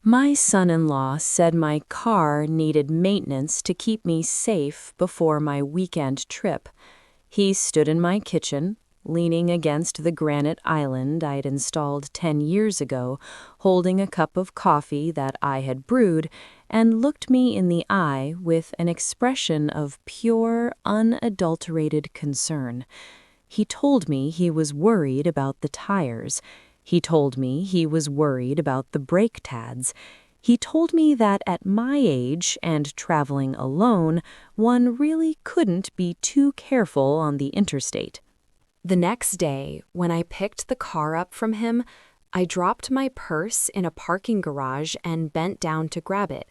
My son-in-law said my car needed maintenance to keep me safe before my weekend trip. He stood in my kitchen, leaning against the granite island I'd installed 10 years ago, holding a cup of coffee that I had brewed, and looked me in the eye with an expression of pure, unadulterated concern. He told me he was worried about the tires. He told me he was worried about the brake pads. He told me that at my age and traveling alone, one really couldn't be too careful on the interstate. The next day, when I picked the car up from him, I dropped my purse in a parking garage and bent down to grab it.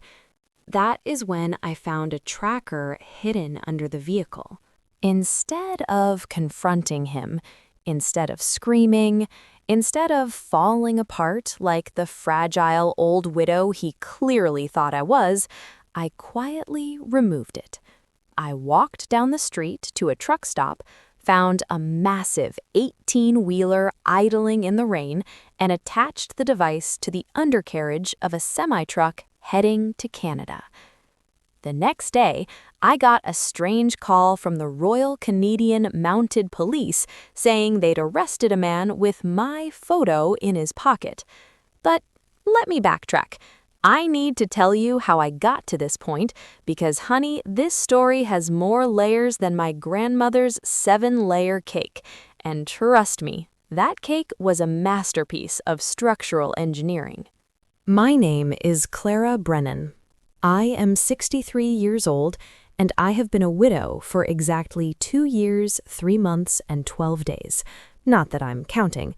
That is when I found a tracker hidden under the vehicle. Instead of confronting him, instead of screaming, instead of falling apart like the fragile old widow he clearly thought I was, I quietly removed it. I walked down the street to a truck stop, found a massive 18-wheeler idling in the rain, and attached the device to the undercarriage of a semi-truck heading to Canada. The next day, I got a strange call from the Royal Canadian Mounted Police saying they'd arrested a man with my photo in his pocket. But let me backtrack. I need to tell you how I got to this point because, honey, this story has more layers than my grandmother's 7-layer cake. And trust me, that cake was a masterpiece of structural engineering. My name is Clara Brennan. I am 63 years old, and I have been a widow for exactly 2 years, 3 months, and 12 days. Not that I'm counting.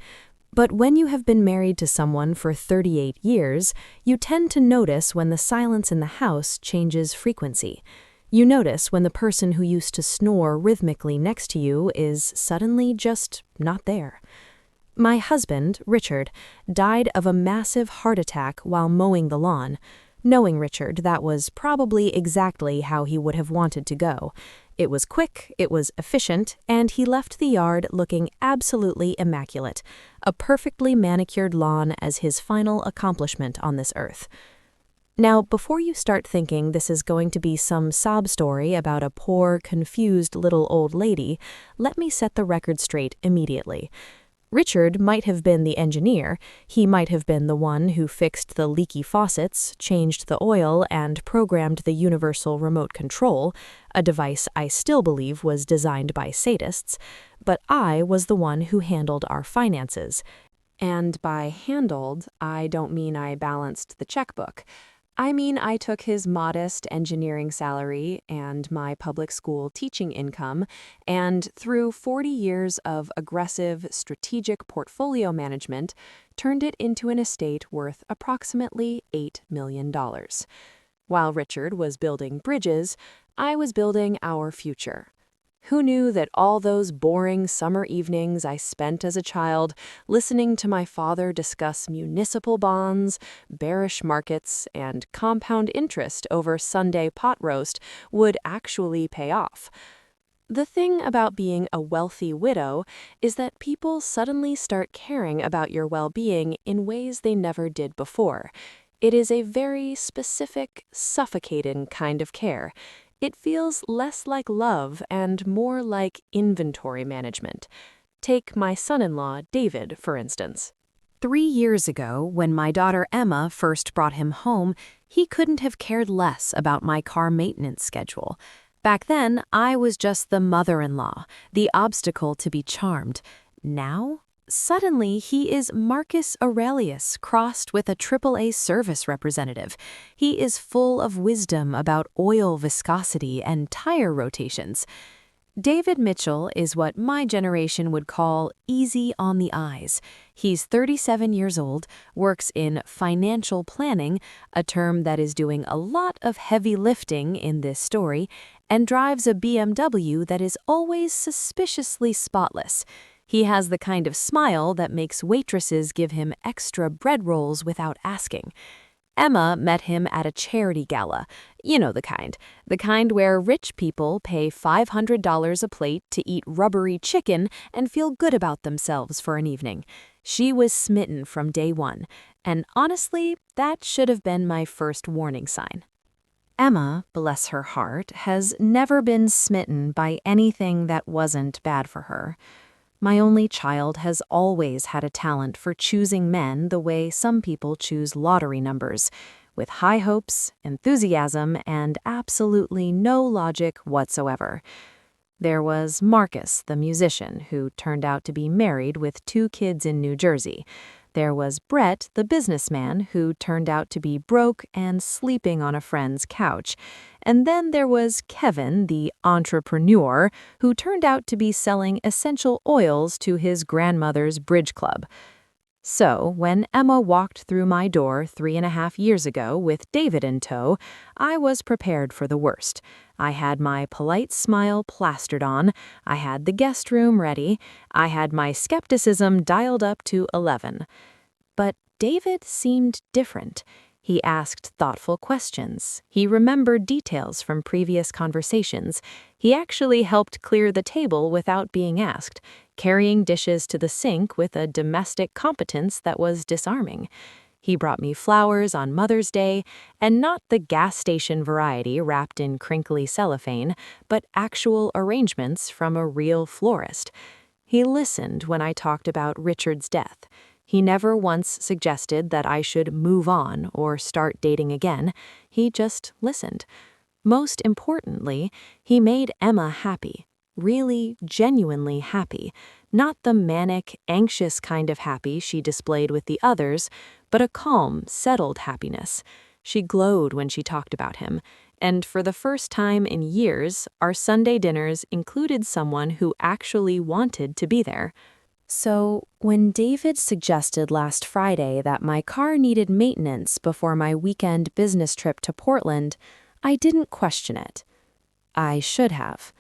But when you have been married to someone for 38 years, you tend to notice when the silence in the house changes frequency. You notice when the person who used to snore rhythmically next to you is suddenly just not there. My husband, Richard, died of a massive heart attack while mowing the lawn. Knowing Richard, that was probably exactly how he would have wanted to go. It was quick, it was efficient, and he left the yard looking absolutely immaculate, a perfectly manicured lawn as his final accomplishment on this earth. Now, before you start thinking this is going to be some sob story about a poor, confused little old lady, let me set the record straight immediately. Richard might have been the engineer. He might have been the one who fixed the leaky faucets, changed the oil, and programmed the universal remote control, a device I still believe was designed by sadists, but I was the one who handled our finances. And by handled, I don't mean I balanced the checkbook. I mean I took his modest engineering salary and my public school teaching income, and through 40 years of aggressive, strategic portfolio management, turned it into an estate worth approximately $8 million. While Richard was building bridges, I was building our future. Who knew that all those boring summer evenings I spent as a child listening to my father discuss municipal bonds, bearish markets, and compound interest over Sunday pot roast would actually pay off? The thing about being a wealthy widow is that people suddenly start caring about your well-being in ways they never did before. It is a very specific, suffocating kind of care. It feels less like love and more like inventory management. Take my son-in-law, David, for instance. 3 years ago, when my daughter Emma first brought him home, he couldn't have cared less about my car maintenance schedule. Back then, I was just the mother-in-law, the obstacle to be charmed. Now, suddenly, he is Marcus Aurelius crossed with a AAA service representative. He is full of wisdom about oil viscosity and tire rotations. David Mitchell is what my generation would call easy on the eyes. He's 37 years old, works in financial planning, a term that is doing a lot of heavy lifting in this story, and drives a BMW that is always suspiciously spotless. He has the kind of smile that makes waitresses give him extra bread rolls without asking. Emma met him at a charity gala. You know the kind where rich people pay $500 a plate to eat rubbery chicken and feel good about themselves for an evening. She was smitten from day one, And honestly, that should have been my first warning sign. Emma, bless her heart, has never been smitten by anything that wasn't bad for her. My only child has always had a talent for choosing men the way some people choose lottery numbers, with high hopes, enthusiasm, and absolutely no logic whatsoever. There was Marcus, the musician, who turned out to be married with 2 kids in New Jersey. There was Brett, the businessman, who turned out to be broke and sleeping on a friend's couch. And then there was Kevin, the entrepreneur, who turned out to be selling essential oils to his grandmother's bridge club. So, when Emma walked through my door 3.5 years ago with David in tow, I was prepared for the worst. I had my polite smile plastered on, I had the guest room ready, I had my skepticism dialed up to 11. But David seemed different. He asked thoughtful questions. He remembered details from previous conversations. He actually helped clear the table without being asked, carrying dishes to the sink with a domestic competence that was disarming. He brought me flowers on Mother's Day, and not the gas station variety wrapped in crinkly cellophane, but actual arrangements from a real florist. He listened when I talked about Richard's death. He never once suggested that I should move on or start dating again. He just listened. Most importantly, he made Emma happy. Really, genuinely happy. Not the manic, anxious kind of happy she displayed with the others, but a calm, settled happiness. She glowed when she talked about him, and for the first time in years, our Sunday dinners included someone who actually wanted to be there. So, when David suggested last Friday that my car needed maintenance before my weekend business trip to Portland, I didn't question it. I should have.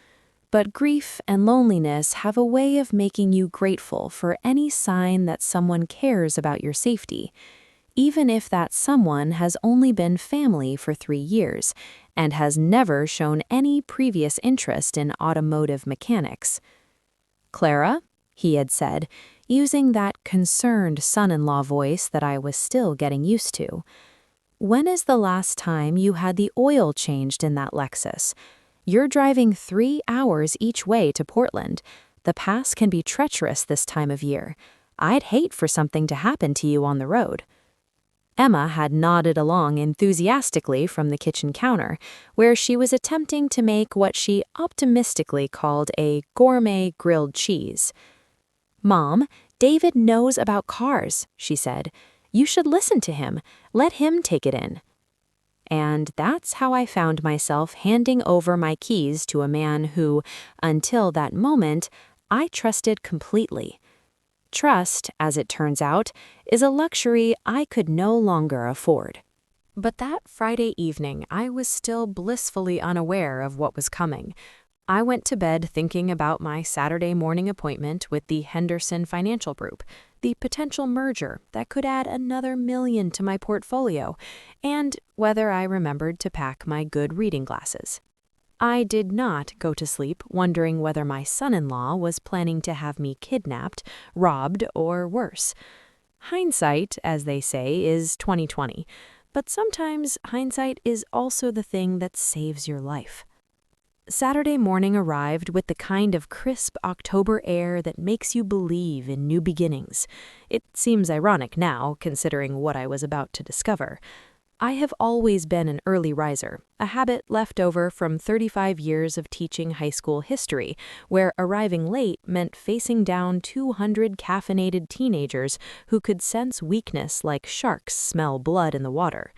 But grief and loneliness have a way of making you grateful for any sign that someone cares about your safety, even if that someone has only been family for 3 years and has never shown any previous interest in automotive mechanics. "Clara," he had said, using that concerned son-in-law voice that I was still getting used to, "when is the last time you had the oil changed in that Lexus? You're driving 3 hours each way to Portland. The pass can be treacherous this time of year. I'd hate for something to happen to you on the road." Emma had nodded along enthusiastically from the kitchen counter, where she was attempting to make what she optimistically called a gourmet grilled cheese. "Mom, David knows about cars," she said. "You should listen to him. Let him take it in." And that's how I found myself handing over my keys to a man who, until that moment, I trusted completely. Trust, as it turns out, is a luxury I could no longer afford. But that Friday evening, I was still blissfully unaware of what was coming. I went to bed thinking about my Saturday morning appointment with the Henderson Financial Group, the potential merger that could add another $1 million to my portfolio, and whether I remembered to pack my good reading glasses. I did not go to sleep wondering whether my son-in-law was planning to have me kidnapped, robbed, or worse. Hindsight, as they say, is 20/20, but sometimes hindsight is also the thing that saves your life. Saturday morning arrived with the kind of crisp October air that makes you believe in new beginnings. It seems ironic now, considering what I was about to discover. I have always been an early riser, a habit left over from 35 years of teaching high school history, where arriving late meant facing down 200 caffeinated teenagers who could sense weakness like sharks smell blood in the water.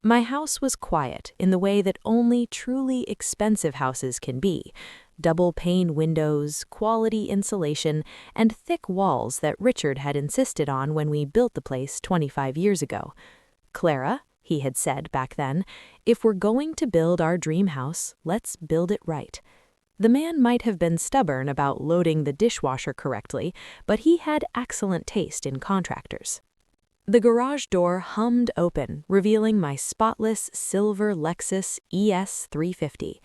My house was quiet in the way that only truly expensive houses can be. Double-pane windows, quality insulation, and thick walls that Richard had insisted on when we built the place 25 years ago. "Clara," he had said back then, "if we're going to build our dream house, let's build it right." The man might have been stubborn about loading the dishwasher correctly, but he had excellent taste in contractors. The garage door hummed open, revealing my spotless silver Lexus ES 350.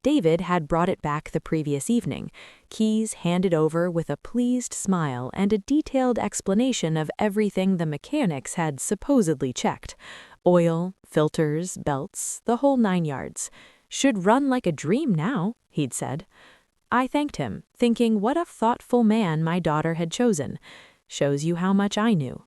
David had brought it back the previous evening, keys handed over with a pleased smile and a detailed explanation of everything the mechanics had supposedly checked. Oil, filters, belts, the whole 9 yards. "Should run like a dream now," he'd said. I thanked him, thinking what a thoughtful man my daughter had chosen. Shows you how much I knew.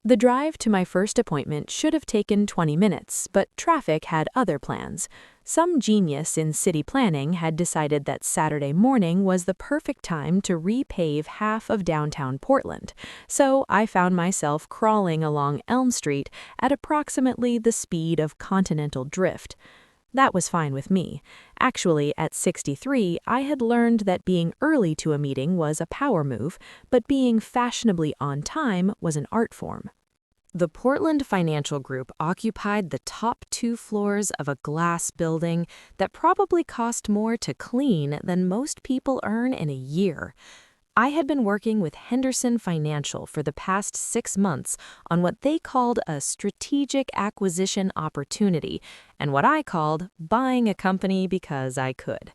The drive to my first appointment should have taken 20 minutes, but traffic had other plans. Some genius in city planning had decided that Saturday morning was the perfect time to repave half of downtown Portland, so I found myself crawling along Elm Street at approximately the speed of continental drift. That was fine with me. Actually, at 63, I had learned that being early to a meeting was a power move, but being fashionably on time was an art form. The Portland Financial Group occupied the top 2 floors of a glass building that probably cost more to clean than most people earn in a year. I had been working with Henderson Financial for the past 6 months on what they called a strategic acquisition opportunity, and what I called buying a company because I could.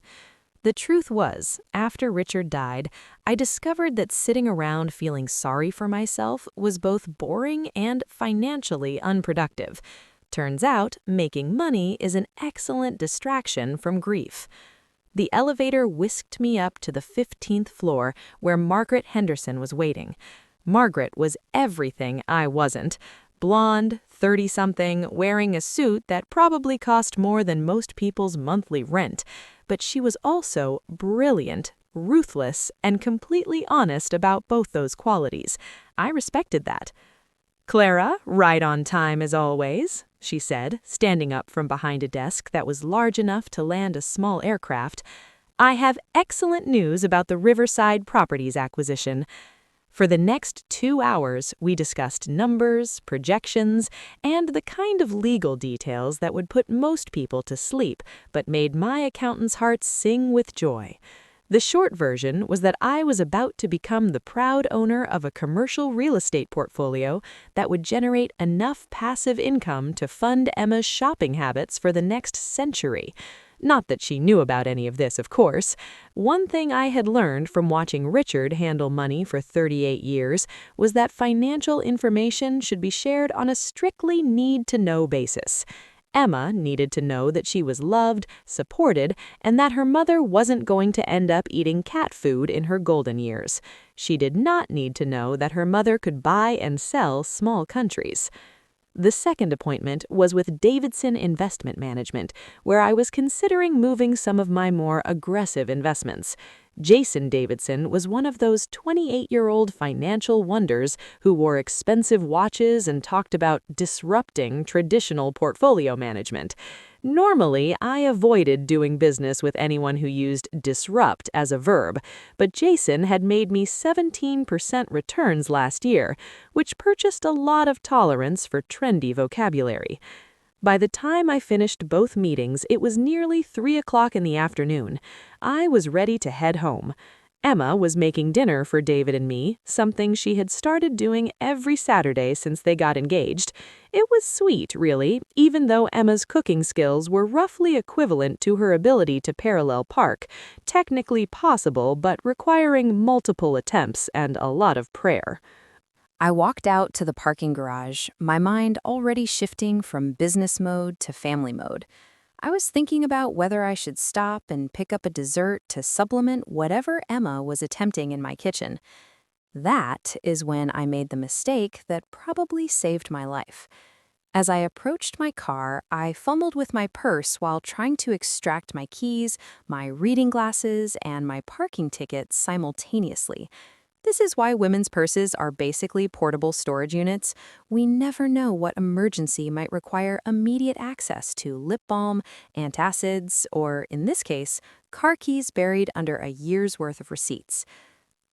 The truth was, after Richard died, I discovered that sitting around feeling sorry for myself was both boring and financially unproductive. Turns out, making money is an excellent distraction from grief. The elevator whisked me up to the 15th floor where Margaret Henderson was waiting. Margaret was everything I wasn't. Blonde, 30-something, wearing a suit that probably cost more than most people's monthly rent. But she was also brilliant, ruthless, and completely honest about both those qualities. I respected that. "Clara, right on time as always," she said, standing up from behind a desk that was large enough to land a small aircraft. "I have excellent news about the Riverside Properties acquisition." For the next 2 hours, we discussed numbers, projections, and the kind of legal details that would put most people to sleep, but made my accountant's heart sing with joy. The short version was that I was about to become the proud owner of a commercial real estate portfolio that would generate enough passive income to fund Emma's shopping habits for the next century. Not that she knew about any of this, of course. One thing I had learned from watching Richard handle money for 38 years was that financial information should be shared on a strictly need-to-know basis. Emma needed to know that she was loved, supported, and that her mother wasn't going to end up eating cat food in her golden years. She did not need to know that her mother could buy and sell small countries. The second appointment was with Davidson Investment Management, where I was considering moving some of my more aggressive investments. Jason Davidson was one of those 28-year-old financial wonders who wore expensive watches and talked about disrupting traditional portfolio management. Normally, I avoided doing business with anyone who used disrupt as a verb, but Jason had made me 17% returns last year, which purchased a lot of tolerance for trendy vocabulary. By the time I finished both meetings, it was nearly 3 o'clock in the afternoon. I was ready to head home. Emma was making dinner for David and me, something she had started doing every Saturday since they got engaged. It was sweet, really, even though Emma's cooking skills were roughly equivalent to her ability to parallel park, technically possible but requiring multiple attempts and a lot of prayer. I walked out to the parking garage, my mind already shifting from business mode to family mode. I was thinking about whether I should stop and pick up a dessert to supplement whatever Emma was attempting in my kitchen. That is when I made the mistake that probably saved my life. As I approached my car, I fumbled with my purse while trying to extract my keys, my reading glasses, and my parking ticket simultaneously. This is why women's purses are basically portable storage units. We never know what emergency might require immediate access to lip balm, antacids, or, in this case, car keys buried under a year's worth of receipts.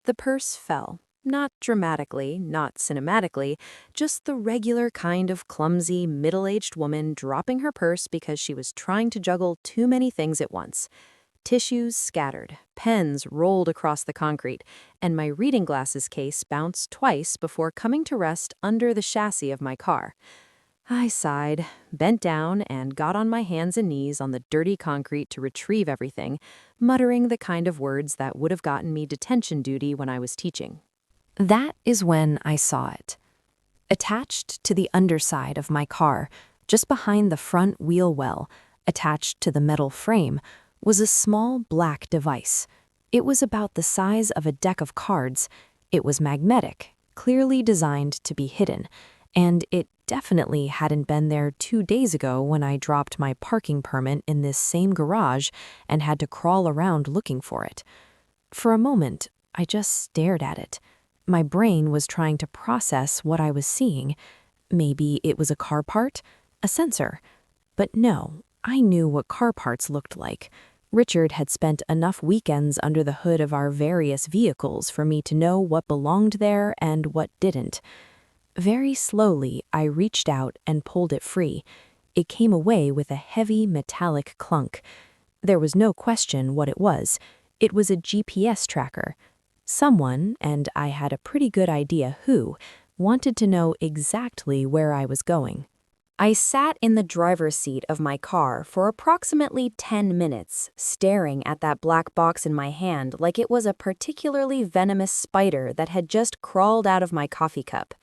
The purse fell. Not dramatically, not cinematically, just the regular kind of clumsy, middle-aged woman dropping her purse because she was trying to juggle too many things at once. Tissues scattered, pens rolled across the concrete, and my reading glasses case bounced twice before coming to rest under the chassis of my car. I sighed, bent down, and got on my hands and knees on the dirty concrete to retrieve everything, muttering the kind of words that would have gotten me detention duty when I was teaching. That is when I saw it. Attached to the underside of my car, just behind the front wheel well, attached to the metal frame, was a small black device. It was about the size of a deck of cards. It was magnetic, clearly designed to be hidden, and it definitely hadn't been there 2 days ago when I dropped my parking permit in this same garage and had to crawl around looking for it. For a moment, I just stared at it. My brain was trying to process what I was seeing. Maybe it was a car part, a sensor. But no, I knew what car parts looked like. Richard had spent enough weekends under the hood of our various vehicles for me to know what belonged there and what didn't. Very slowly, I reached out and pulled it free. It came away with a heavy metallic clunk. There was no question what it was. It was a GPS tracker. Someone, and I had a pretty good idea who, wanted to know exactly where I was going. I sat in the driver's seat of my car for approximately 10 minutes, staring at that black box in my hand like it was a particularly venomous spider that had just crawled out of my coffee cup.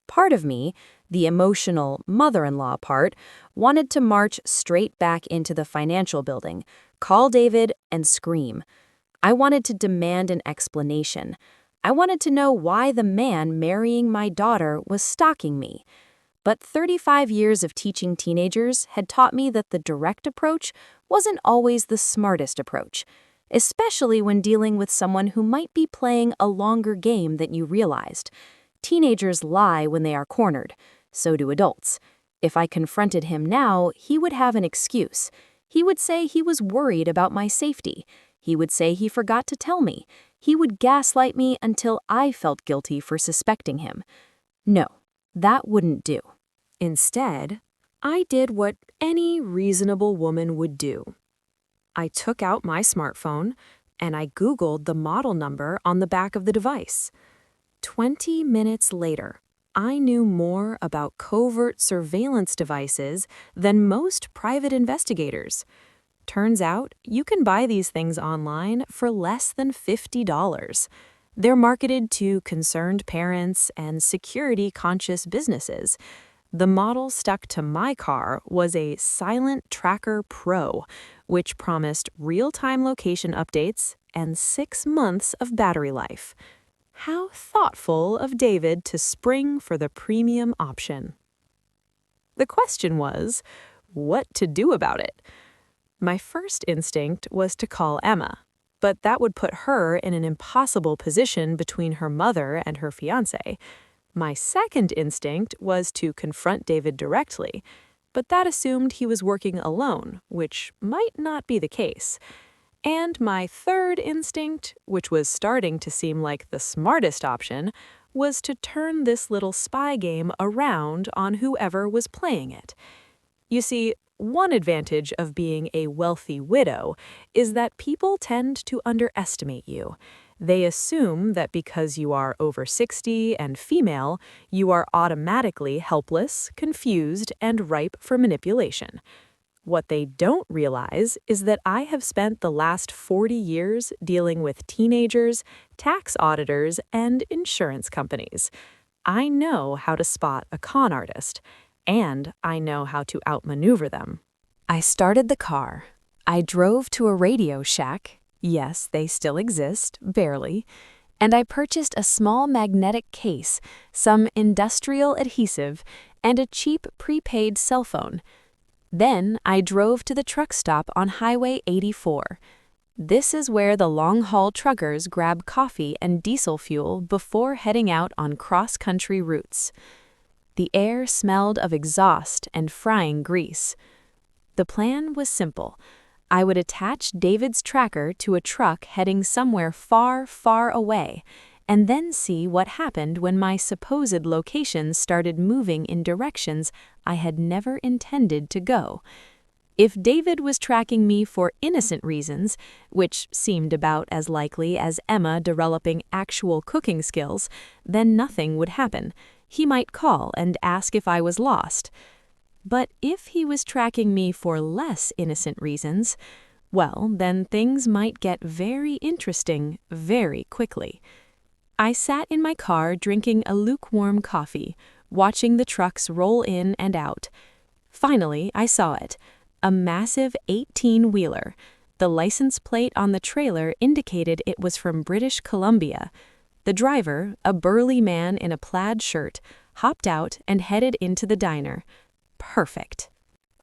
Part of me, the emotional mother-in-law part, wanted to march straight back into the financial building, call David, and scream. I wanted to demand an explanation. I wanted to know why the man marrying my daughter was stalking me. But 35 years of teaching teenagers had taught me that the direct approach wasn't always the smartest approach, especially when dealing with someone who might be playing a longer game than you realized. Teenagers lie when they are cornered. So do adults. If I confronted him now, he would have an excuse. He would say he was worried about my safety. He would say he forgot to tell me. He would gaslight me until I felt guilty for suspecting him. No, that wouldn't do. Instead, I did what any reasonable woman would do. I took out my smartphone and I Googled the model number on the back of the device. 20 minutes later, I knew more about covert surveillance devices than most private investigators. Turns out, you can buy these things online for less than $50. They're marketed to concerned parents and security-conscious businesses. The model stuck to my car was a Silent Tracker Pro, which promised real-time location updates and 6 months of battery life. How thoughtful of David to spring for the premium option. The question was, what to do about it? My first instinct was to call Emma, but that would put her in an impossible position between her mother and her fiancé. My second instinct was to confront David directly, but that assumed he was working alone, which might not be the case. And my third instinct, which was starting to seem like the smartest option, was to turn this little spy game around on whoever was playing it. You see, one advantage of being a wealthy widow is that people tend to underestimate you. They assume that because you are over 60 and female, you are automatically helpless, confused, and ripe for manipulation. What they don't realize is that I have spent the last 40 years dealing with teenagers, tax auditors, and insurance companies. I know how to spot a con artist, and I know how to outmaneuver them. I started the car. I drove to a Radio Shack. Yes, they still exist, barely. And I purchased a small magnetic case, some industrial adhesive, and a cheap prepaid cell phone. Then I drove to the truck stop on Highway 84. This is where the long-haul truckers grab coffee and diesel fuel before heading out on cross-country routes. The air smelled of exhaust and frying grease. The plan was simple. I would attach David's tracker to a truck heading somewhere far, far away, and then see what happened when my supposed locations started moving in directions I had never intended to go. If David was tracking me for innocent reasons, which seemed about as likely as Emma developing actual cooking skills, then nothing would happen. He might call and ask if I was lost. But if he was tracking me for less innocent reasons, well, then things might get very interesting very quickly. I sat in my car drinking a lukewarm coffee, watching the trucks roll in and out. Finally, I saw it. A massive 18-wheeler. The license plate on the trailer indicated it was from British Columbia. The driver, a burly man in a plaid shirt, hopped out and headed into the diner. Perfect.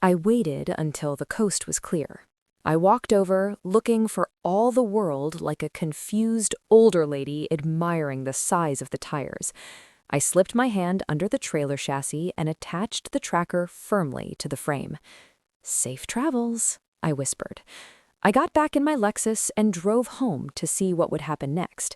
I waited until the coast was clear. I walked over, looking for all the world like a confused older lady admiring the size of the tires. I slipped my hand under the trailer chassis and attached the tracker firmly to the frame. "Safe travels," I whispered. I got back in my Lexus and drove home to see what would happen next.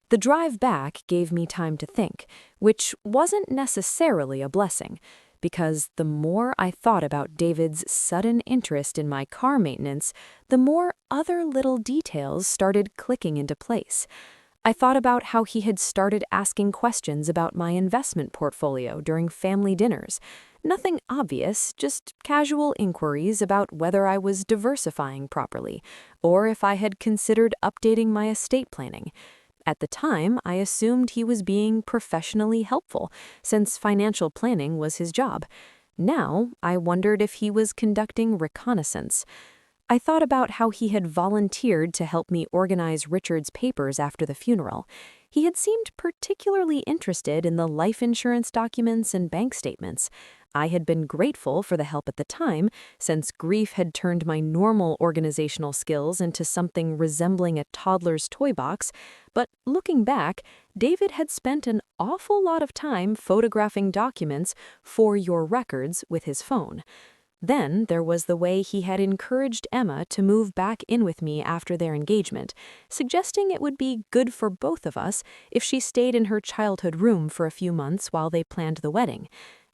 The drive back gave me time to think, which wasn't necessarily a blessing, because the more I thought about David's sudden interest in my car maintenance, the more other little details started clicking into place. I thought about how he had started asking questions about my investment portfolio during family dinners. Nothing obvious, just casual inquiries about whether I was diversifying properly, or if I had considered updating my estate planning. At the time, I assumed he was being professionally helpful, since financial planning was his job. Now, I wondered if he was conducting reconnaissance. I thought about how he had volunteered to help me organize Richard's papers after the funeral. He had seemed particularly interested in the life insurance documents and bank statements. I had been grateful for the help at the time, since grief had turned my normal organizational skills into something resembling a toddler's toy box. But looking back, David had spent an awful lot of time photographing documents for your records with his phone. Then there was the way he had encouraged Emma to move back in with me after their engagement, suggesting it would be good for both of us if she stayed in her childhood room for a few months while they planned the wedding.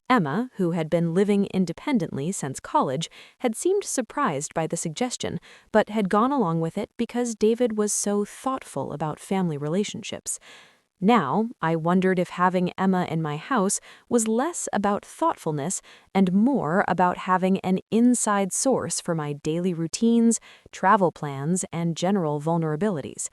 Emma, who had been living independently since college, had seemed surprised by the suggestion, but had gone along with it because David was so thoughtful about family relationships. Now, I wondered if having Emma in my house was less about thoughtfulness and more about having an inside source for my daily routines, travel plans, and general vulnerabilities.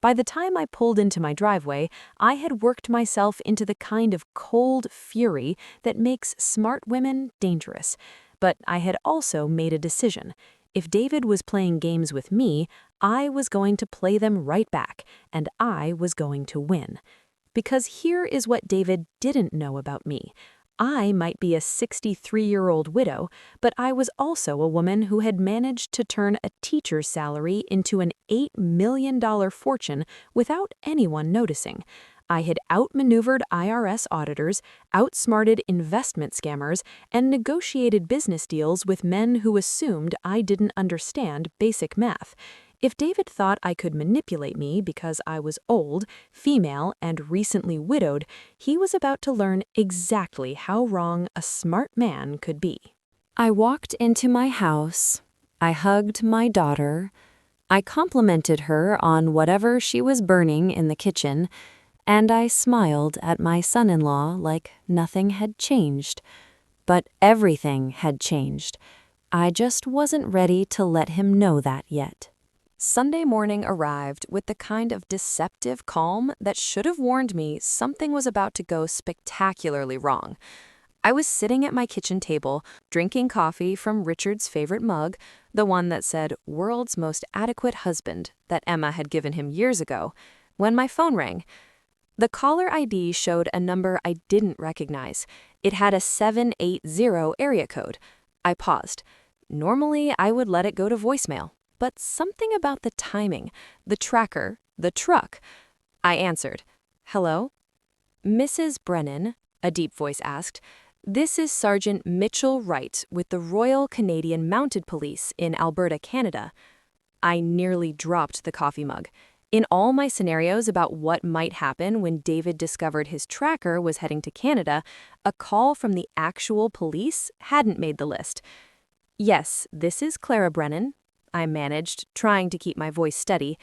By the time I pulled into my driveway, I had worked myself into the kind of cold fury that makes smart women dangerous. But I had also made a decision. If David was playing games with me, I was going to play them right back, and I was going to win. Because here is what David didn't know about me. I might be a 63-year-old widow, but I was also a woman who had managed to turn a teacher's salary into an $8 million fortune without anyone noticing. I had outmaneuvered IRS auditors, outsmarted investment scammers, and negotiated business deals with men who assumed I didn't understand basic math. If David thought I could manipulate me because I was old, female, and recently widowed, he was about to learn exactly how wrong a smart man could be. I walked into my house. I hugged my daughter. I complimented her on whatever she was burning in the kitchen, and I smiled at my son-in-law like nothing had changed. But everything had changed. I just wasn't ready to let him know that yet. Sunday morning arrived with the kind of deceptive calm that should have warned me something was about to go spectacularly wrong. I was sitting at my kitchen table, drinking coffee from Richard's favorite mug, the one that said "World's Most Adequate Husband" that Emma had given him years ago, when my phone rang. The caller ID showed a number I didn't recognize. It had a 780 area code. I paused. Normally, I would let it go to voicemail. But something about the timing, the tracker, the truck. I answered. "Hello?" "Mrs. Brennan," a deep voice asked, "this is Sergeant Mitchell Wright with the Royal Canadian Mounted Police in Alberta, Canada." I nearly dropped the coffee mug. In all my scenarios about what might happen when David discovered his tracker was heading to Canada, a call from the actual police hadn't made the list. "Yes, this is Clara Brennan," I managed, trying to keep my voice steady.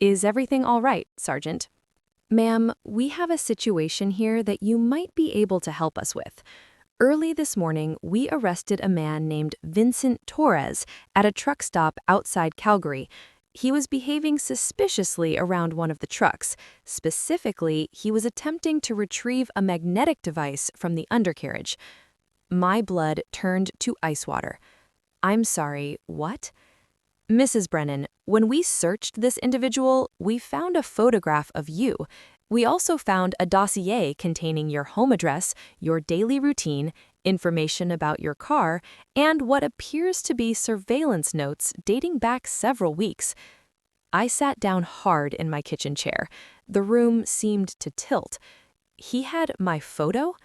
"Is everything all right, Sergeant?" "Ma'am, we have a situation here that you might be able to help us with. Early this morning, we arrested a man named Vincent Torres at a truck stop outside Calgary. He was behaving suspiciously around one of the trucks. Specifically, he was attempting to retrieve a magnetic device from the undercarriage. My blood turned to ice water. I'm sorry, what? Mrs. Brennan, when we searched this individual, we found a photograph of you. We also found a dossier containing your home address, your daily routine, information about your car, and what appears to be surveillance notes dating back several weeks. I sat down hard in my kitchen chair. The room seemed to tilt. He had my photo?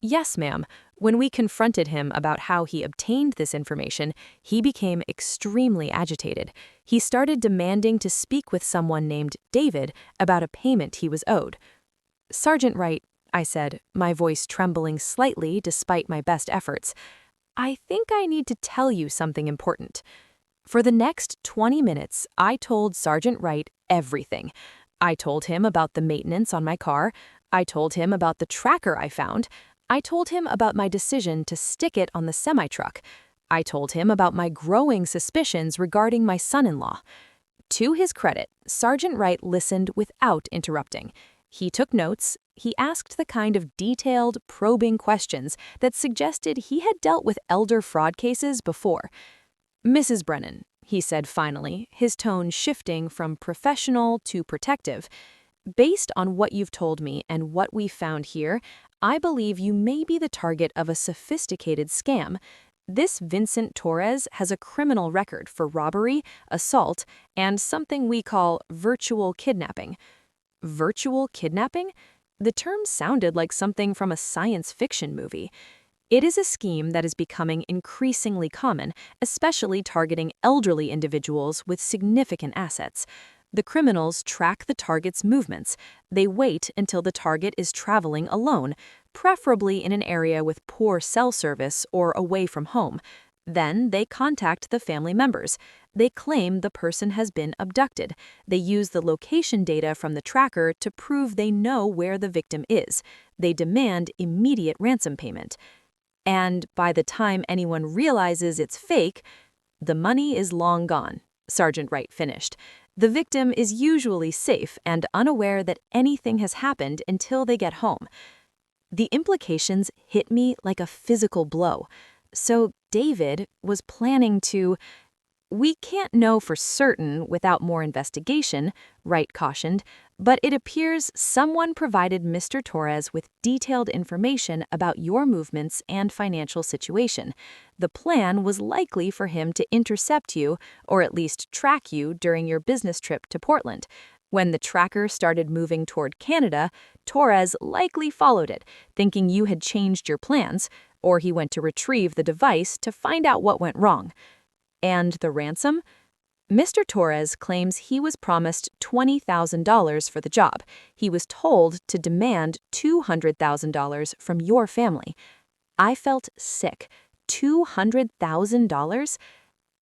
Yes, ma'am. When we confronted him about how he obtained this information, he became extremely agitated. He started demanding to speak with someone named David about a payment he was owed. Sergeant Wright, I said, my voice trembling slightly despite my best efforts, I think I need to tell you something important. For the next 20 minutes, I told Sergeant Wright everything. I told him about the maintenance on my car. I told him about the tracker I found. I told him about my decision to stick it on the semi-truck. I told him about my growing suspicions regarding my son-in-law. To his credit, Sergeant Wright listened without interrupting. He took notes. He asked the kind of detailed, probing questions that suggested he had dealt with elder fraud cases before. Mrs. Brennan, he said finally, his tone shifting from professional to protective, based on what you've told me and what we found here, I believe you may be the target of a sophisticated scam. This Vincent Torres has a criminal record for robbery, assault, and something we call virtual kidnapping. Virtual kidnapping? The term sounded like something from a science fiction movie. It is a scheme that is becoming increasingly common, especially targeting elderly individuals with significant assets. The criminals track the target's movements. They wait until the target is traveling alone, preferably in an area with poor cell service or away from home. Then they contact the family members. They claim the person has been abducted. They use the location data from the tracker to prove they know where the victim is. They demand immediate ransom payment. And by the time anyone realizes it's fake, the money is long gone, Sergeant Wright finished. The victim is usually safe and unaware that anything has happened until they get home. The implications hit me like a physical blow. So David was planning to... We can't know for certain without more investigation, Wright cautioned, but it appears someone provided Mr. Torres with detailed information about your movements and financial situation. The plan was likely for him to intercept you, or at least track you during your business trip to Portland. When the tracker started moving toward Canada, Torres likely followed it, thinking you had changed your plans, or he went to retrieve the device to find out what went wrong. And the ransom? Mr. Torres claims he was promised $20,000 for the job. He was told to demand $200,000 from your family. I felt sick. $200,000?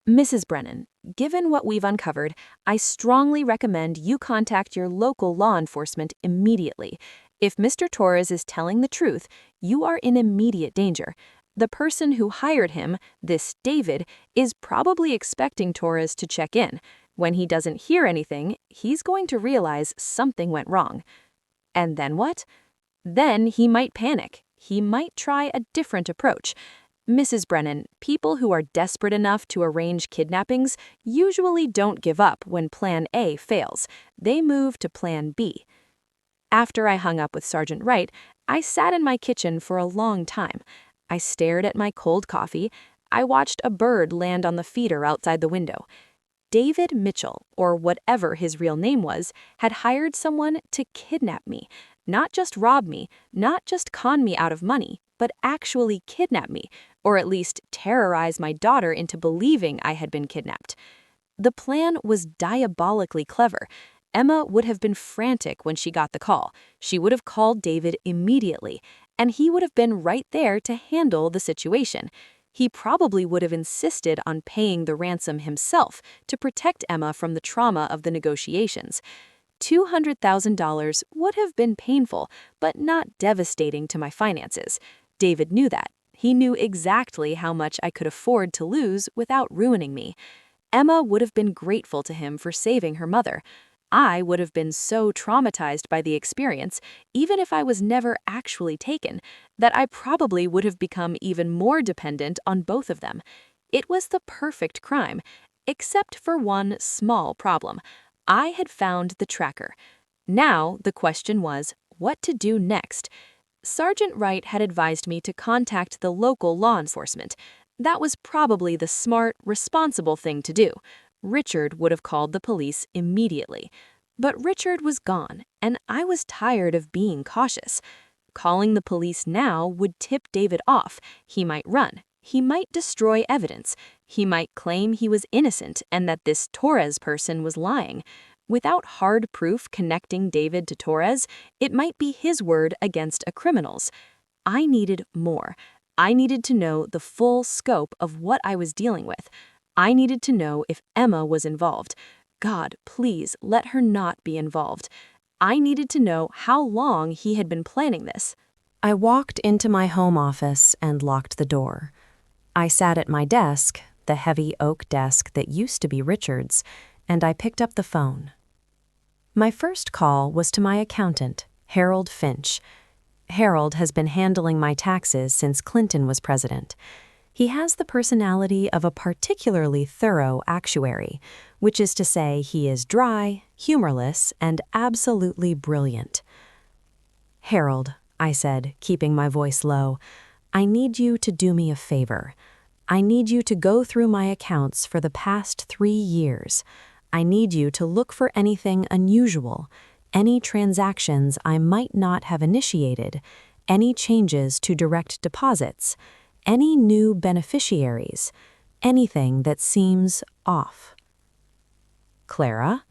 Mrs. Brennan, given what we've uncovered, I strongly recommend you contact your local law enforcement immediately. If Mr. Torres is telling the truth, you are in immediate danger. The person who hired him, this David, is probably expecting Torres to check in. When he doesn't hear anything, he's going to realize something went wrong. And then what? Then he might panic. He might try a different approach. Mrs. Brennan, people who are desperate enough to arrange kidnappings usually don't give up when Plan A fails. They move to Plan B. After I hung up with Sergeant Wright, I sat in my kitchen for a long time. I stared at my cold coffee. I watched a bird land on the feeder outside the window. David Mitchell, or whatever his real name was, had hired someone to kidnap me. Not just rob me, not just con me out of money, but actually kidnap me, or at least terrorize my daughter into believing I had been kidnapped. The plan was diabolically clever. Emma would have been frantic when she got the call. She would have called David immediately, and he would have been right there to handle the situation. He probably would have insisted on paying the ransom himself to protect Emma from the trauma of the negotiations. $200,000 would have been painful, but not devastating to my finances. David knew that. He knew exactly how much I could afford to lose without ruining me. Emma would have been grateful to him for saving her mother. I would have been so traumatized by the experience, even if I was never actually taken, that I probably would have become even more dependent on both of them. It was the perfect crime, except for one small problem. I had found the tracker. Now the question was, what to do next? Sergeant Wright had advised me to contact the local law enforcement. That was probably the smart, responsible thing to do. Richard would have called the police immediately. But Richard was gone, and I was tired of being cautious. Calling the police now would tip David off. He might run. He might destroy evidence. He might claim he was innocent and that this Torres person was lying. Without hard proof connecting David to Torres, it might be his word against a criminal's. I needed more. I needed to know the full scope of what I was dealing with. I needed to know if Emma was involved. God, please let her not be involved. I needed to know how long he had been planning this. I walked into my home office and locked the door. I sat at my desk, the heavy oak desk that used to be Richard's, and I picked up the phone. My first call was to my accountant, Harold Finch. Harold has been handling my taxes since Clinton was president. He has the personality of a particularly thorough actuary, which is to say he is dry, humorless, and absolutely brilliant. "Harold," I said, keeping my voice low, "I need you to do me a favor. I need you to go through my accounts for the past 3 years. I need you to look for anything unusual, any transactions I might not have initiated, any changes to direct deposits, any new beneficiaries, anything that seems off." "Clara?"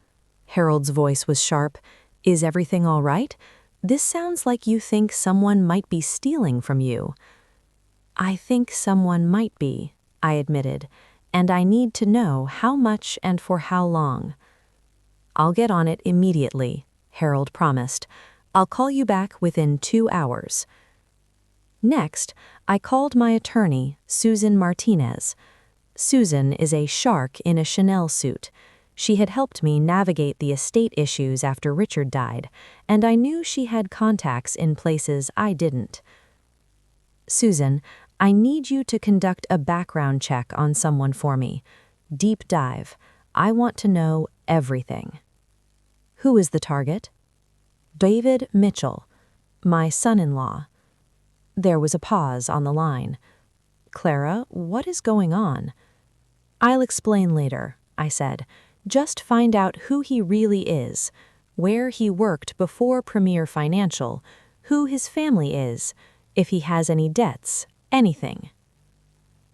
Harold's voice was sharp. "Is everything all right? This sounds like you think someone might be stealing from you." "I think someone might be," I admitted, "and I need to know how much and for how long." "I'll get on it immediately," Harold promised. "I'll call you back within 2 hours." Next, I called my attorney, Susan Martinez. Susan is a shark in a Chanel suit. She had helped me navigate the estate issues after Richard died, and I knew she had contacts in places I didn't. "Susan, I need you to conduct a background check on someone for me. Deep dive. I want to know everything." "Who is the target?" "David Mitchell, my son-in-law." There was a pause on the line. "Clara, what is going on?" "I'll explain later," I said. "Just find out who he really is, where he worked before Premier Financial, who his family is, if he has any debts, anything."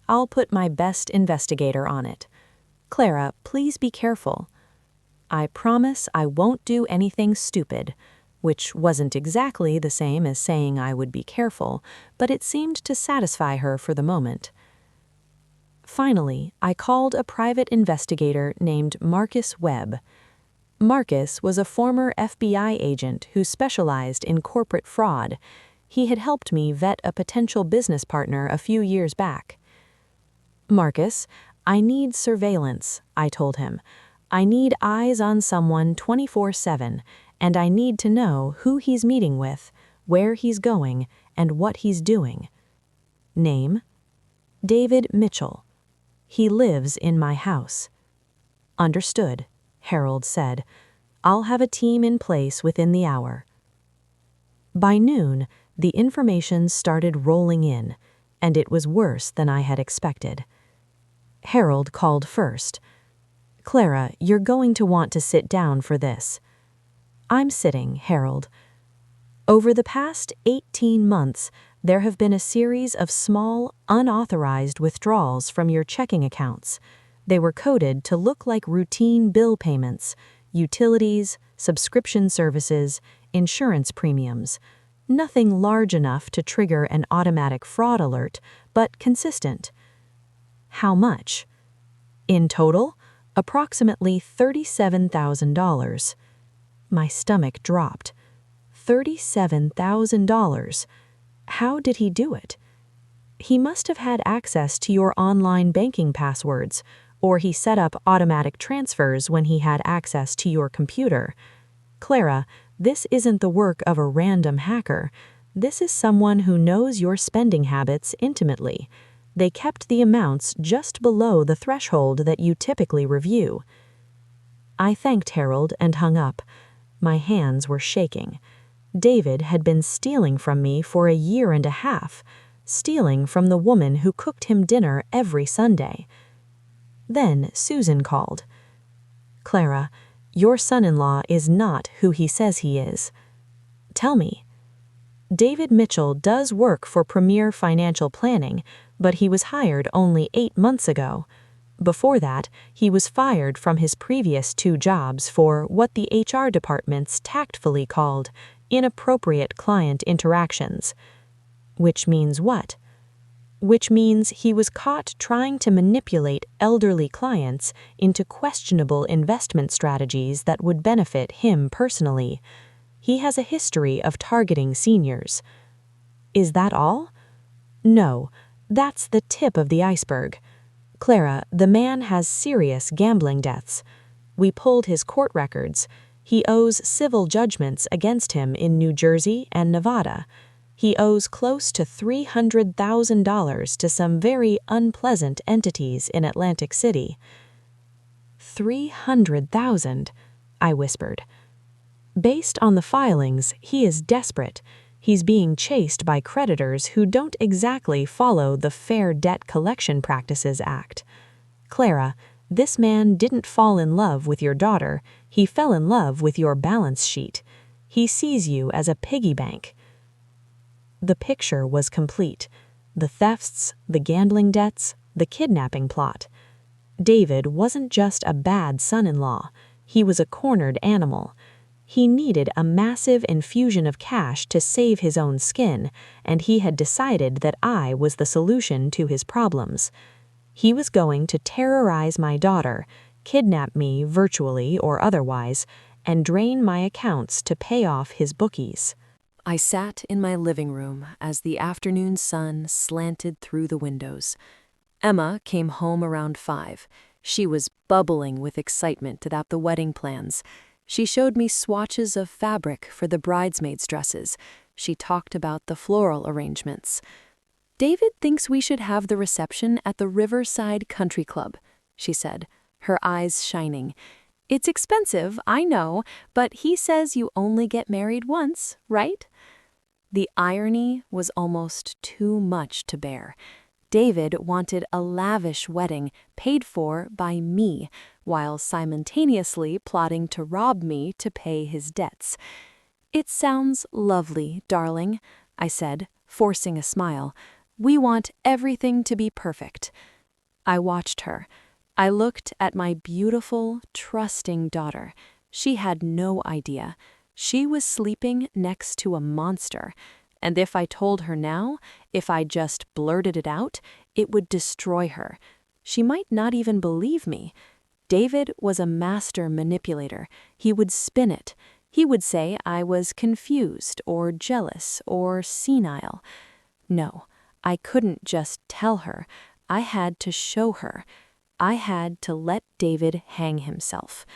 "I'll put my best investigator on it. Clara, please be careful." "I promise I won't do anything stupid," which wasn't exactly the same as saying I would be careful, but it seemed to satisfy her for the moment. Finally, I called a private investigator named Marcus Webb. Marcus was a former FBI agent who specialized in corporate fraud. He had helped me vet a potential business partner a few years back. "Marcus, I need surveillance," I told him. "I need eyes on someone 24/7, and I need to know who he's meeting with, where he's going, and what he's doing." "Name?" "David Mitchell. He lives in my house." "Understood," Harold said. "I'll have a team in place within the hour." By noon, the information started rolling in, and it was worse than I had expected. Harold called first. "Clara, you're going to want to sit down for this." "I'm sitting, Harold." "Over the past 18 months, there have been a series of small, unauthorized withdrawals from your checking accounts. They were coded to look like routine bill payments, utilities, subscription services, insurance premiums. Nothing large enough to trigger an automatic fraud alert, but consistent." "How much?" "In total, approximately $37,000. My stomach dropped. $37,000. How did he do it? He must have had access to your online banking passwords, or he set up automatic transfers when he had access to your computer. Clara, this isn't the work of a random hacker. This is someone who knows your spending habits intimately. They kept the amounts just below the threshold that you typically review. I thanked Harold and hung up. My hands were shaking. David had been stealing from me for 1.5 years, stealing from the woman who cooked him dinner every Sunday. Then Susan called. Clara, your son-in-law is not who he says he is. Tell me. David Mitchell does work for Premier Financial Planning, but he was hired only 8 months ago. Before that, he was fired from his previous 2 jobs for what the HR departments tactfully called inappropriate client interactions. Which means what? Which means he was caught trying to manipulate elderly clients into questionable investment strategies that would benefit him personally. He has a history of targeting seniors. Is that all? No, that's the tip of the iceberg. Clara, the man has serious gambling debts. We pulled his court records. He owes civil judgments against him in New Jersey and Nevada. He owes close to $300,000 to some very unpleasant entities in Atlantic City. 300,000, I whispered. Based on the filings, he is desperate. He's being chased by creditors who don't exactly follow the Fair Debt Collection Practices Act. Clara, this man didn't fall in love with your daughter. He fell in love with your balance sheet. He sees you as a piggy bank. The picture was complete. The thefts, the gambling debts, the kidnapping plot. David wasn't just a bad son-in-law. He was a cornered animal. He needed a massive infusion of cash to save his own skin, and he had decided that I was the solution to his problems. He was going to terrorize my daughter, kidnap me virtually or otherwise, and drain my accounts to pay off his bookies. I sat in my living room as the afternoon sun slanted through the windows. Emma came home around 5. She was bubbling with excitement about the wedding plans. She showed me swatches of fabric for the bridesmaids' dresses. She talked about the floral arrangements. David thinks we should have the reception at the Riverside Country Club, she said, her eyes shining. It's expensive, I know, but he says you only get married once, right? The irony was almost too much to bear. David wanted a lavish wedding paid for by me, while simultaneously plotting to rob me to pay his debts. It sounds lovely, darling, I said, forcing a smile. We want everything to be perfect. I watched her. I looked at my beautiful, trusting daughter. She had no idea. She was sleeping next to a monster. And if I told her now, if I just blurted it out, it would destroy her. She might not even believe me. David was a master manipulator. He would spin it. He would say I was confused or jealous or senile. No, I couldn't just tell her. I had to show her. I had to let David hang himself.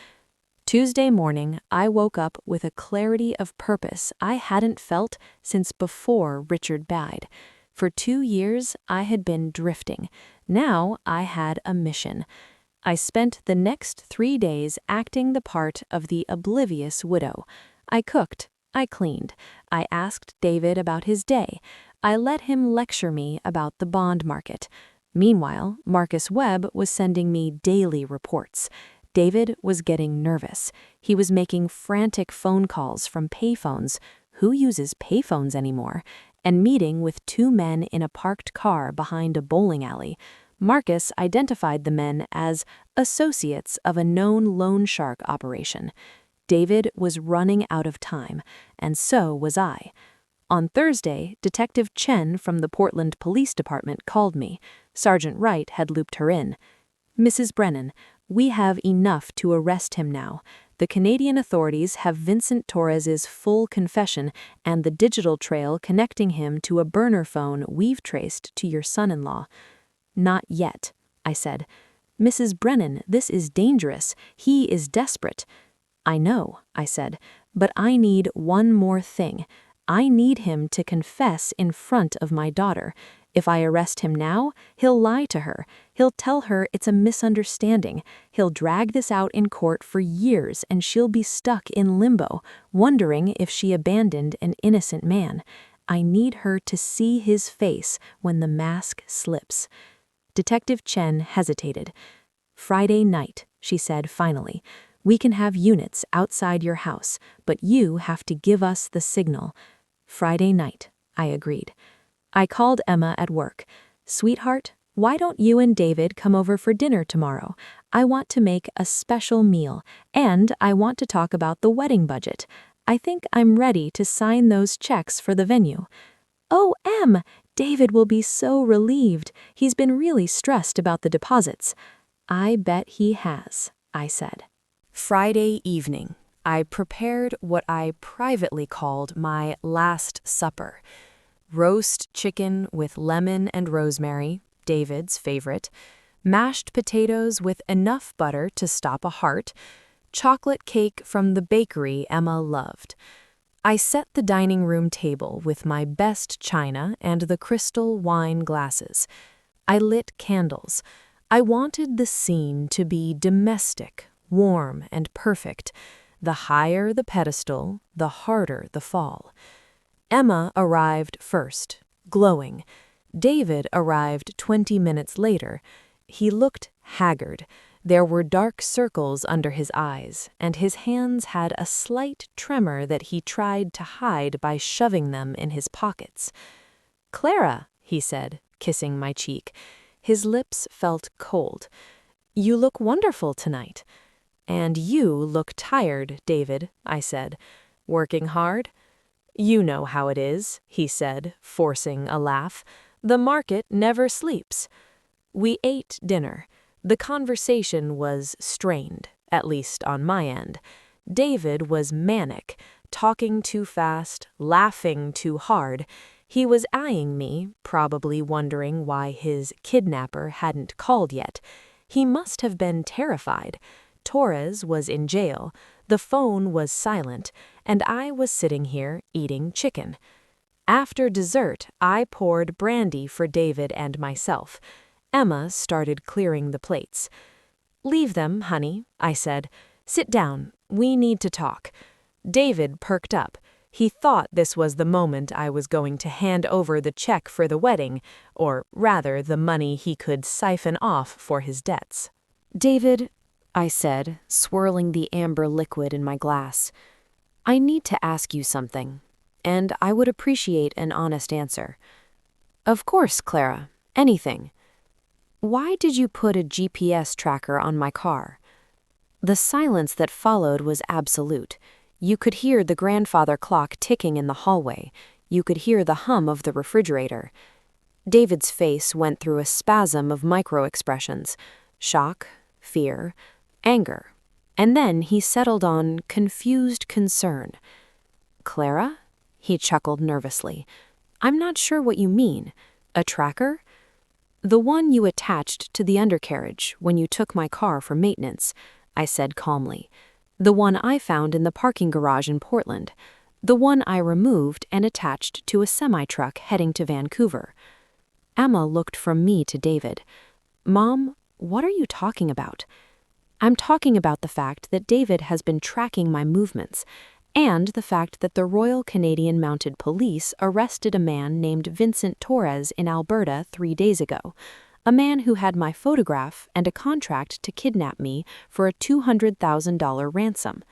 Tuesday morning, I woke up with a clarity of purpose I hadn't felt since before Richard died. For 2 years, I had been drifting. Now I had a mission. I spent the next 3 days acting the part of the oblivious widow. I cooked. I cleaned. I asked David about his day. I let him lecture me about the bond market. Meanwhile, Marcus Webb was sending me daily reports. David was getting nervous. He was making frantic phone calls from payphones. Who uses payphones anymore? And meeting with 2 men in a parked car behind a bowling alley. Marcus identified the men as associates of a known loan shark operation. David was running out of time, and so was I. On Thursday, Detective Chen from the Portland Police Department called me. Sergeant Wright had looped her in. Mrs. Brennan, we have enough to arrest him now. The Canadian authorities have Vincent Torres's full confession and the digital trail connecting him to a burner phone we've traced to your son-in-law." "Not yet," I said. "Mrs. Brennan, this is dangerous. He is desperate." "I know," I said, "but I need one more thing. I need him to confess in front of my daughter. If I arrest him now, he'll lie to her. He'll tell her it's a misunderstanding. He'll drag this out in court for years, and she'll be stuck in limbo, wondering if she abandoned an innocent man. I need her to see his face when the mask slips." Detective Chen hesitated. "Friday night," she said finally. "We can have units outside your house, but you have to give us the signal." "Friday night," I agreed. I called Emma at work. "Sweetheart, why don't you and David come over for dinner tomorrow? I want to make a special meal, and I want to talk about the wedding budget. I think I'm ready to sign those checks for the venue." "Oh, Em, David will be so relieved. He's been really stressed about the deposits." "I bet he has," I said. Friday evening, I prepared what I privately called my last supper. Roast chicken with lemon and rosemary, David's favorite, mashed potatoes with enough butter to stop a heart, chocolate cake from the bakery Emma loved. I set the dining room table with my best china and the crystal wine glasses. I lit candles. I wanted the scene to be domestic, warm, and perfect. The higher the pedestal, the harder the fall. Emma arrived first, glowing. David arrived 20 minutes later. He looked haggard. There were dark circles under his eyes, and his hands had a slight tremor that he tried to hide by shoving them in his pockets. "Clara," he said, kissing my cheek. His lips felt cold. "You look wonderful tonight." "And you look tired, David," I said. "Working hard?" "You know how it is," he said, forcing a laugh. "The market never sleeps." We ate dinner. The conversation was strained, at least on my end. David was manic, talking too fast, laughing too hard. He was eyeing me, probably wondering why his kidnapper hadn't called yet. He must have been terrified. Torres was in jail, the phone was silent, and I was sitting here eating chicken. After dessert, I poured brandy for David and myself. Emma started clearing the plates. "Leave them, honey," I said. "Sit down. We need to talk." David perked up. He thought this was the moment I was going to hand over the check for the wedding, or rather the money he could siphon off for his debts. "David," I said, swirling the amber liquid in my glass, "I need to ask you something, and I would appreciate an honest answer." "Of course, Clara. Anything." "Why did you put a GPS tracker on my car?" The silence that followed was absolute. You could hear the grandfather clock ticking in the hallway. You could hear the hum of the refrigerator. David's face went through a spasm of micro-expressions: shock, fear, anger. And then he settled on confused concern. "Clara?" He chuckled nervously. "I'm not sure what you mean. A tracker?" "The one you attached to the undercarriage when you took my car for maintenance," I said calmly. "The one I found in the parking garage in Portland. The one I removed and attached to a semi-truck heading to Vancouver." Emma looked from me to David. "Mom, what are you talking about?" "I'm talking about the fact that David has been tracking my movements, and the fact that the Royal Canadian Mounted Police arrested a man named Vincent Torres in Alberta 3 days ago, a man who had my photograph and a contract to kidnap me for a $200,000 ransom."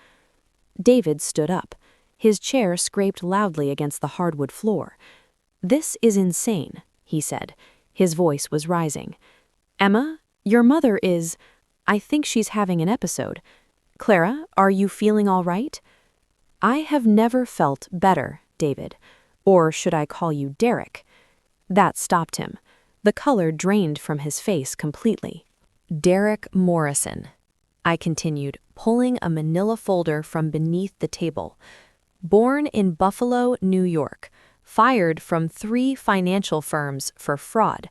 David stood up. His chair scraped loudly against the hardwood floor. "This is insane," he said. His voice was rising. "Emma, your mother is... I think she's having an episode. Clara, are you feeling all right?" "I have never felt better, David. Or should I call you Derek?" That stopped him. The color drained from his face completely. "Derek Morrison." I continued, pulling a manila folder from beneath the table. Born in Buffalo, New York. Fired from 3 financial firms for fraud.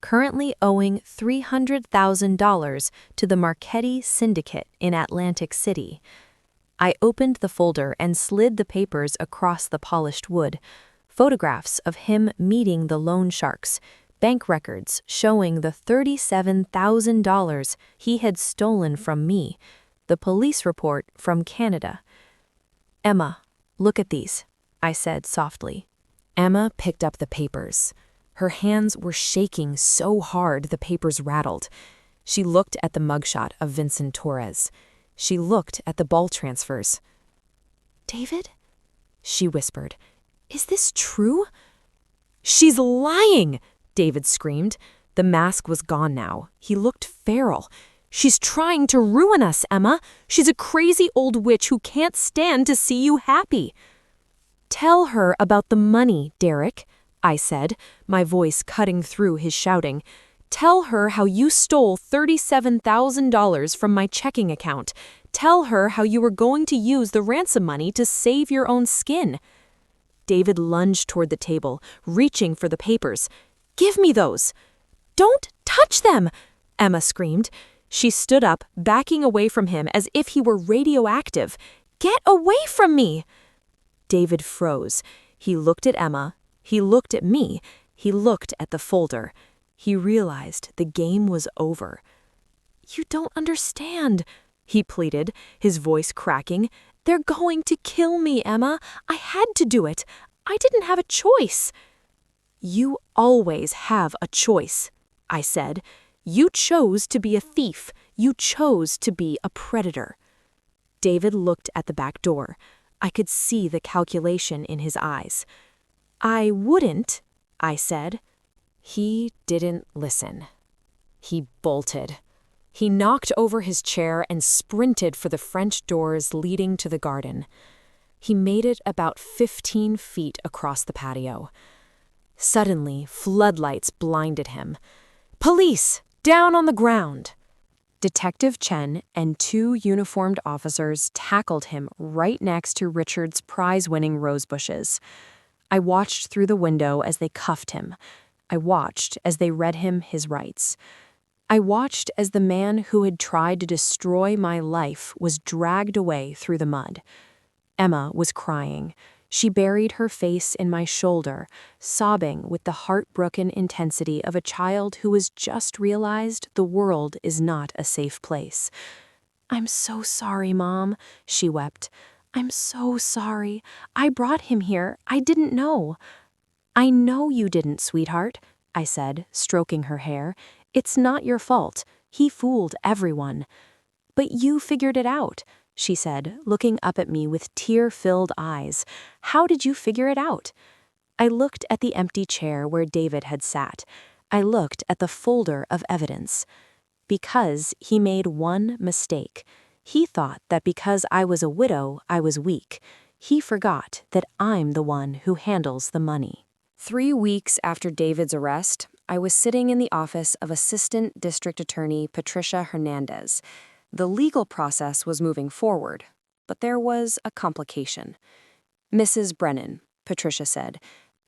Currently owing $300,000 to the Marchetti Syndicate in Atlantic City. I opened the folder and slid the papers across the polished wood. Photographs of him meeting the loan sharks. Bank records showing the $37,000 he had stolen from me. The police report from Canada. "Emma, look at these," I said softly. Emma picked up the papers. Her hands were shaking so hard the papers rattled. She looked at the mugshot of Vincent Torres. She looked at the ball transfers. "David?" she whispered. "Is this true?" "She's lying!" David screamed. The mask was gone now. He looked feral. "She's trying to ruin us, Emma. She's a crazy old witch who can't stand to see you happy." "Tell her about the money, Derek," I said, my voice cutting through his shouting. "Tell her how you stole $37,000 from my checking account. Tell her how you were going to use the ransom money to save your own skin." David lunged toward the table, reaching for the papers. "Give me those!" "Don't touch them!" Emma screamed. She stood up, backing away from him as if he were radioactive. "Get away from me!" David froze. He looked at Emma. He looked at me. He looked at the folder. He realized the game was over. "You don't understand," he pleaded, his voice cracking. "They're going to kill me, Emma. I had to do it. I didn't have a choice." "You always have a choice," I said. "You chose to be a thief. You chose to be a predator." David looked at the back door. I could see the calculation in his eyes. "I wouldn't," I said. He didn't listen. He bolted. He knocked over his chair and sprinted for the French doors leading to the garden. He made it about 15 feet across the patio. Suddenly, floodlights blinded him. "Police! Down on the ground!" Detective Chen and 2 uniformed officers tackled him right next to Richard's prize-winning rose bushes. I watched through the window as they cuffed him. I watched as they read him his rights. I watched as the man who had tried to destroy my life was dragged away through the mud. Emma was crying. She buried her face in my shoulder, sobbing with the heartbroken intensity of a child who has just realized the world is not a safe place. "I'm so sorry, Mom," she wept. "I'm so sorry. I brought him here. I didn't know." "I know you didn't, sweetheart," I said, stroking her hair. "It's not your fault. He fooled everyone." "But you figured it out," she said, looking up at me with tear-filled eyes. "How did you figure it out?" I looked at the empty chair where David had sat. I looked at the folder of evidence. Because he made one mistake. He thought that because I was a widow, I was weak. He forgot that I'm the one who handles the money. 3 weeks after David's arrest, I was sitting in the office of Assistant District Attorney Patricia Hernandez. The legal process was moving forward, but there was a complication. "Mrs. Brennan," Patricia said,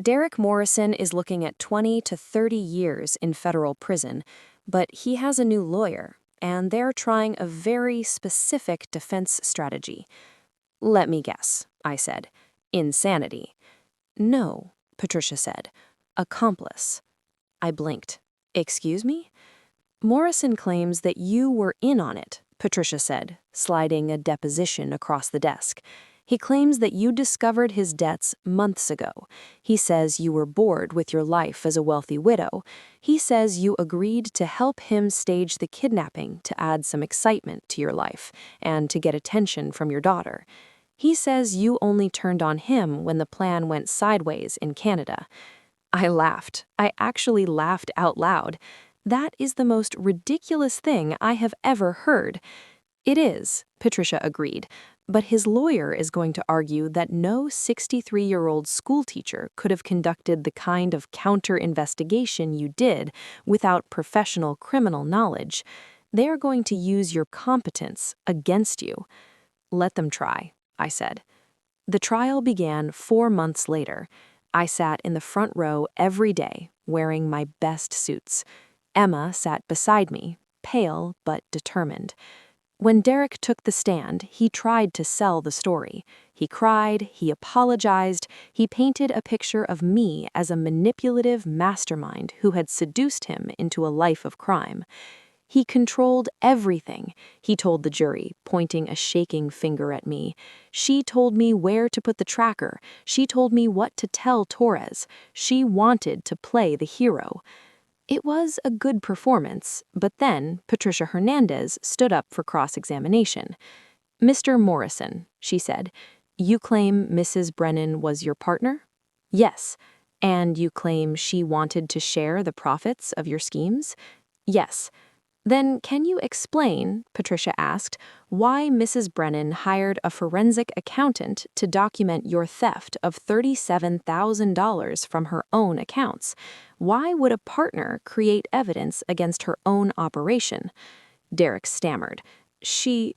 "Derek Morrison is looking at 20 to 30 years in federal prison, but he has a new lawyer, and they're trying a very specific defense strategy." "Let me guess," I said. "Insanity." "No," Patricia said. "Accomplice." I blinked. "Excuse me?" "Morrison claims that you were in on it," Patricia said, sliding a deposition across the desk. "He claims that you discovered his debts months ago. He says you were bored with your life as a wealthy widow. He says you agreed to help him stage the kidnapping to add some excitement to your life and to get attention from your daughter. He says you only turned on him when the plan went sideways in Canada." I laughed. I actually laughed out loud. That is the most ridiculous thing I have ever heard. "It is," Patricia agreed, "but his lawyer is going to argue that no 63-year-old schoolteacher could have conducted the kind of counter-investigation you did without professional criminal knowledge. They are going to use your competence against you. Let them try, I said. The trial began 4 months later. I sat in the front row every day, wearing my best suits. Emma sat beside me, pale but determined. When Derek took the stand, he tried to sell the story. He cried, he apologized, he painted a picture of me as a manipulative mastermind who had seduced him into a life of crime. He controlled everything, he told the jury, pointing a shaking finger at me. She told me where to put the tracker. She told me what to tell Torres. She wanted to play the hero. It was a good performance, but then Patricia Hernandez stood up for cross-examination. "Mr. Morrison," she said, "you claim Mrs. Brennan was your partner?" "Yes." "And you claim she wanted to share the profits of your schemes?" "Yes." "Then can you explain," Patricia asked, "why Mrs. Brennan hired a forensic accountant to document your theft of $37,000 from her own accounts? Why would a partner create evidence against her own operation?" Derek stammered. She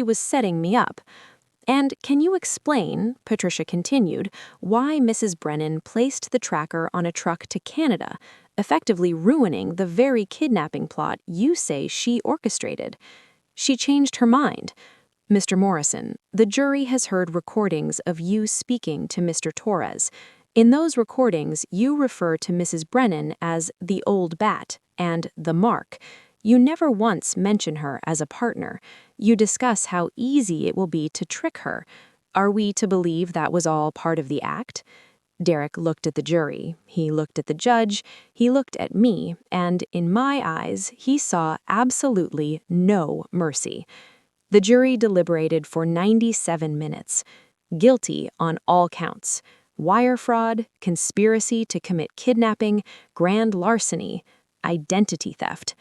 was setting me up." "And can you explain," Patricia continued, "why Mrs. Brennan placed the tracker on a truck to Canada, effectively ruining the very kidnapping plot you say she orchestrated?" "She changed her mind." "Mr. Morrison, the jury has heard recordings of you speaking to Mr. Torres. In those recordings, you refer to Mrs. Brennan as the old bat and the mark. You never once mention her as a partner. You discuss how easy it will be to trick her. Are we to believe that was all part of the act?" Derek looked at the jury, he looked at the judge, he looked at me, and in my eyes, he saw absolutely no mercy. The jury deliberated for 97 minutes. Guilty on all counts: wire fraud, conspiracy to commit kidnapping, grand larceny, identity theft.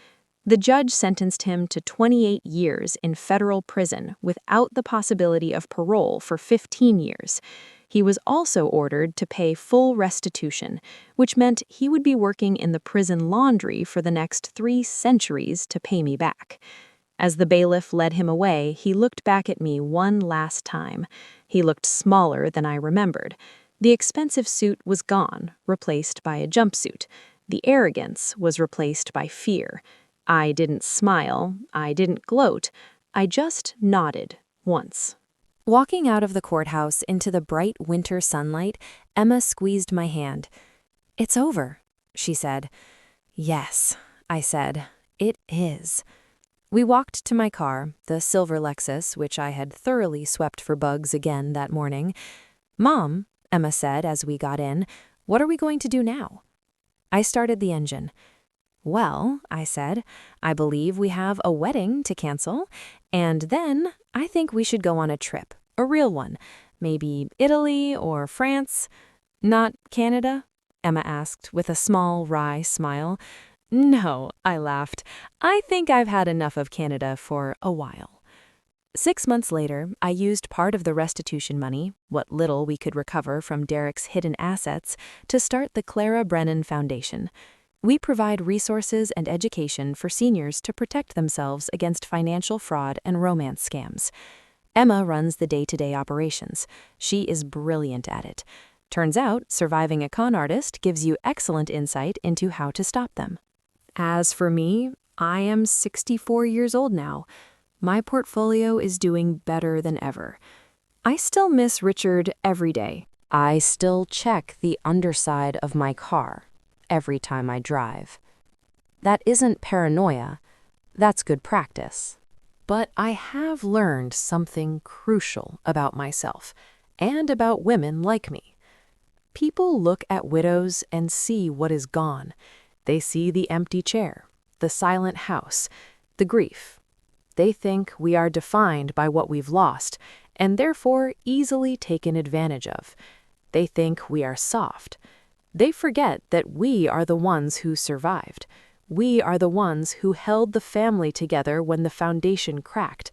The judge sentenced him to 28 years in federal prison without the possibility of parole for 15 years. He was also ordered to pay full restitution, which meant he would be working in the prison laundry for the next 3 centuries to pay me back. As the bailiff led him away, he looked back at me one last time. He looked smaller than I remembered. The expensive suit was gone, replaced by a jumpsuit. The arrogance was replaced by fear. I didn't smile, I didn't gloat, I just nodded once. Walking out of the courthouse into the bright winter sunlight, Emma squeezed my hand. "It's over," she said. "Yes," I said, "it is." We walked to my car, the silver Lexus, which I had thoroughly swept for bugs again that morning. "Mom," Emma said as we got in, "what are we going to do now?" I started the engine. "Well," I said, "I believe we have a wedding to cancel, and then I think we should go on a trip, a real one. Maybe Italy or France." "Not Canada?" Emma asked with a small, wry smile. "No," I laughed. "I think I've had enough of Canada for a while." 6 months later, I used part of the restitution money, what little we could recover from Derek's hidden assets, to start the Clara Brennan Foundation. We provide resources and education for seniors to protect themselves against financial fraud and romance scams. Emma runs the day-to-day operations. She is brilliant at it. Turns out, surviving a con artist gives you excellent insight into how to stop them. As for me, I am 64 years old now. My portfolio is doing better than ever. I still miss Richard every day. I still check the underside of my car every time I drive. That isn't paranoia. That's good practice. But I have learned something crucial about myself and about women like me. People look at widows and see what is gone. They see the empty chair, the silent house, the grief. They think we are defined by what we've lost and therefore easily taken advantage of. They think we are soft. They forget that we are the ones who survived. We are the ones who held the family together when the foundation cracked.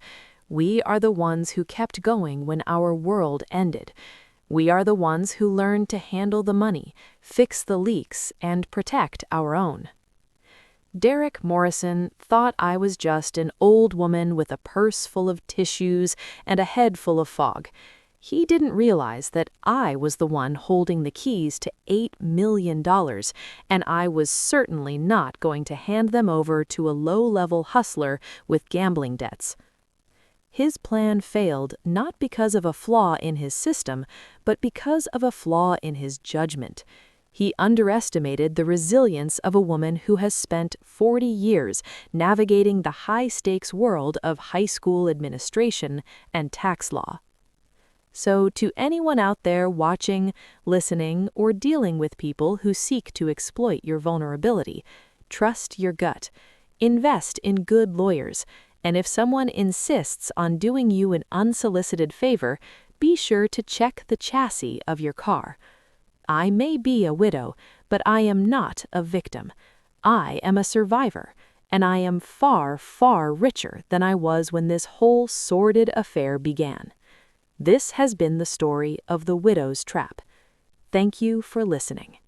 We are the ones who kept going when our world ended. We are the ones who learned to handle the money, fix the leaks, and protect our own. Derek Morrison thought I was just an old woman with a purse full of tissues and a head full of fog. He didn't realize that I was the one holding the keys to $8 million, and I was certainly not going to hand them over to a low-level hustler with gambling debts. His plan failed not because of a flaw in his system, but because of a flaw in his judgment. He underestimated the resilience of a woman who has spent 40 years navigating the high-stakes world of high school administration and tax law. So, to anyone out there watching, listening, or dealing with people who seek to exploit your vulnerability, trust your gut. Invest in good lawyers. And if someone insists on doing you an unsolicited favor, be sure to check the chassis of your car. I may be a widow, but I am not a victim. I am a survivor, and I am far, far richer than I was when this whole sordid affair began. This has been the story of the widow's trap. Thank you for listening.